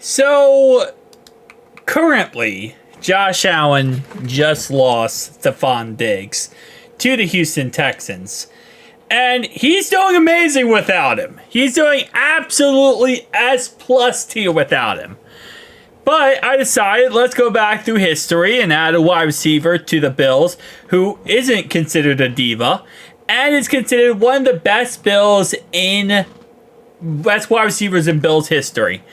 So, currently, Josh Allen just lost Stephon Diggs to the Houston Texans. And he's doing amazing without him. He's doing absolutely S+ tier without him. But I decided, let's go back through history and add a wide receiver to the Bills who isn't considered a diva and is considered one of the best wide receivers in Bills history.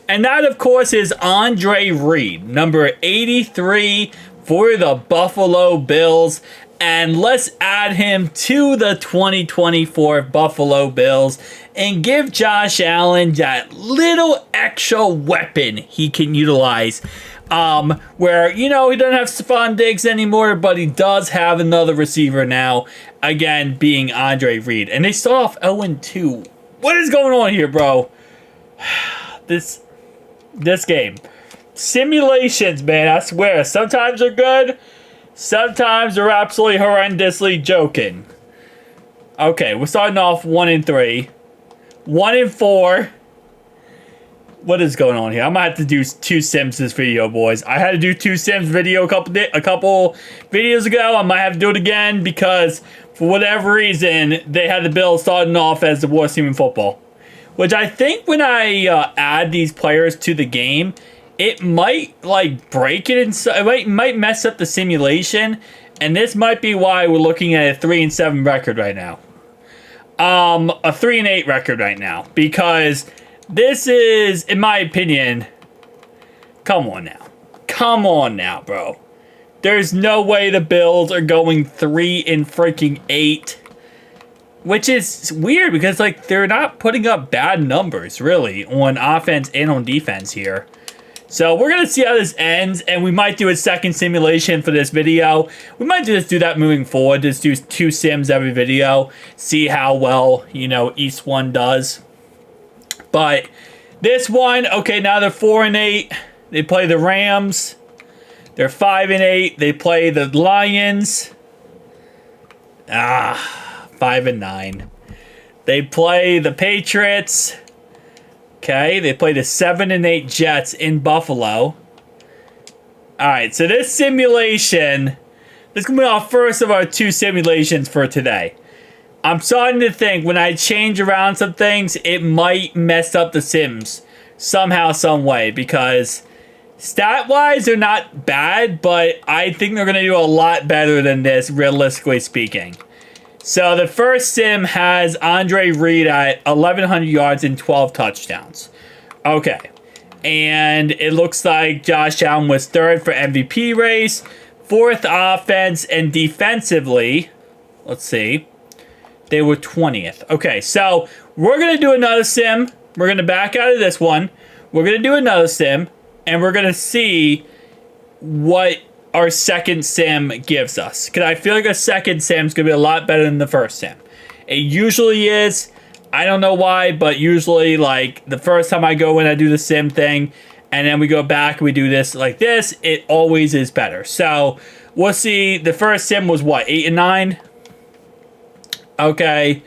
And that, of course, is Andre Reed, number 83 for the Buffalo Bills. And let's add him to the 2024 Buffalo Bills and give Josh Allen that little extra weapon he can utilize. Where, he doesn't have Stephon Diggs anymore, but he does have another receiver now. Again, being Andre Reed. And they start off 0-2. What is going on here, bro? This game. Simulations, man, I swear. Sometimes they're good. Sometimes they're absolutely horrendously joking. Okay, we're starting off 1-3. 1-4. What is going on here? I'm gonna have to do 2 sims this video, boys. I had to do 2 sims video a couple videos ago. I might have to do it again because for whatever reason they had the Bills starting off as the worst team in football. Which I think when I add these players to the game, it might break it, and it might mess up the simulation, and this might be why we're looking at a 3-7 record right now. A 3-8 record right now, because this is, in my opinion, come on now, bro. There's no way the Bills are going 3-8, which is weird because they're not putting up bad numbers really on offense and on defense here. So we're going to see how this ends, and we might do a second simulation for this video. We might just do that moving forward, just do 2 sims every video, see how well, each one does. But this one, okay, now they're 4-8. They play the Rams. They're 5-8. They play the Lions. 5-9. They play the Patriots. Okay, they play the 7-8 Jets in Buffalo. Alright, so this simulation, this is going to be our first of our 2 simulations for today. I'm starting to think when I change around some things, it might mess up the sims somehow, some way, because stat-wise, they're not bad, but I think they're going to do a lot better than this, realistically speaking. So the first sim has Andre Reed at 1,100 yards and 12 touchdowns. Okay. And it looks like Josh Allen was 3rd for MVP race, 4th offense, and defensively, let's see, they were 20th. Okay, so we're going to do another sim. We're going to back out of this one. We're going to do another sim, and we're going to see what our second sim gives us. Because I feel like a second sim is going to be a lot better than the first sim. It usually is. I don't know why, but usually, the first time I go in, I do the sim thing, and then we go back and we do this like this, it always is better. So, we'll see. The first sim was what, 8-9? Okay.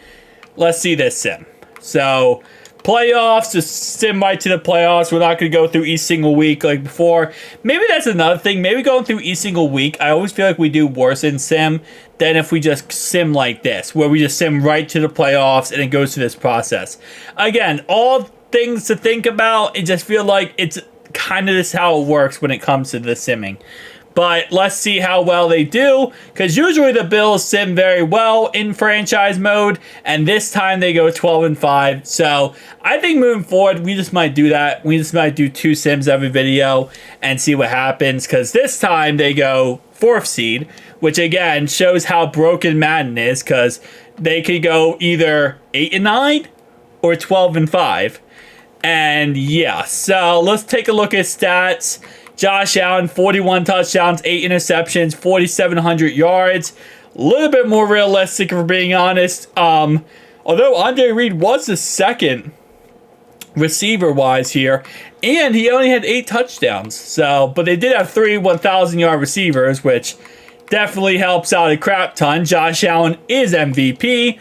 Let's see this sim. So, playoffs, just sim right to the playoffs. We're not going to go through each single week like before. Maybe that's another thing. Maybe going through each single week, I always feel like we do worse in sim than if we just sim like this, where we just sim right to the playoffs and it goes through this process. Again, all things to think about. I just feel like it's kind of this how it works when it comes to the simming. But let's see how well they do, because usually the Bills sim very well in franchise mode, and this time they go 12-5. So I think moving forward, we just might do that. We just might do 2 sims every video and see what happens, because this time they go 4th seed, which again shows how broken Madden is, because they could go either 8-9 or 12-5. And yeah, so let's take a look at stats. Josh Allen, 41 touchdowns, 8 interceptions, 4,700 yards. A little bit more realistic, if we're being honest. Although Andre Reed was the second receiver-wise here, and he only had 8 touchdowns. So, but they did have 3 1,000-yard receivers, which definitely helps out a crap ton. Josh Allen is MVP,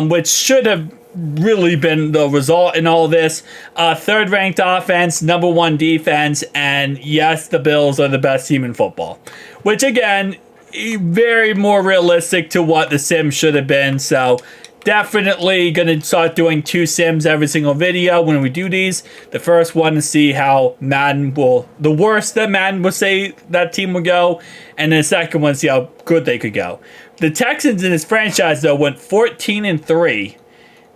which should have really been the result in all this. Third ranked offense, number one defense, and yes, the Bills are the best team in football. Which again, very more realistic to what the Sims should have been. So definitely gonna start doing 2 Sims every single video when we do these. The first one to see how Madden will, the worst that Madden would say that team would go, and the second one to see how good they could go. The Texans in this franchise though went 14-3.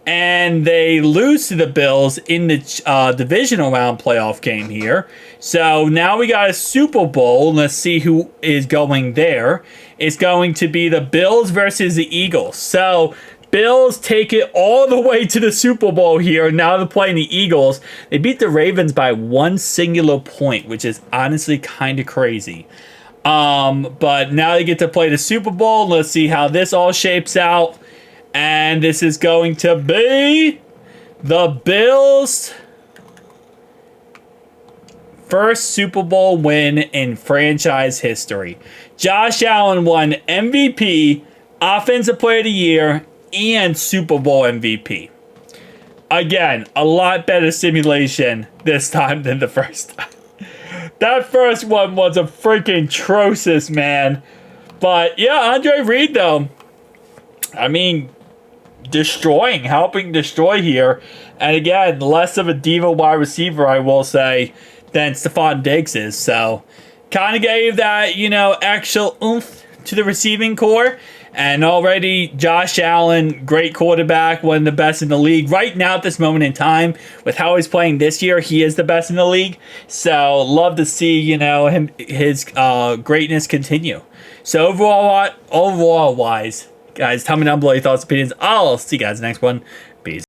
And they lose to the Bills in the divisional round playoff game here. So now we got a Super Bowl. Let's see who is going there. It's going to be the Bills versus the Eagles. So Bills take it all the way to the Super Bowl here. Now they're playing the Eagles. They beat the Ravens by 1 singular point, which is honestly kind of crazy. But now they get to play the Super Bowl. Let's see how this all shapes out. And this is going to be the Bills' first Super Bowl win in franchise history. Josh Allen won MVP, Offensive Player of the Year, and Super Bowl MVP. Again, a lot better simulation this time than the first time. That first one was a freaking atrocious, man. But yeah, Andre Reed, though, I mean, helping destroy here. And again, less of a diva wide receiver, I will say, than Stephon Diggs is. So, kind of gave that, extra oomph to the receiving core. And already, Josh Allen, great quarterback, one of the best in the league. Right now, at this moment in time, with how he's playing this year, he is the best in the league. So, love to see, his greatness continue. So, overall wise, guys, tell me down below your thoughts, opinions. I'll see you guys next one.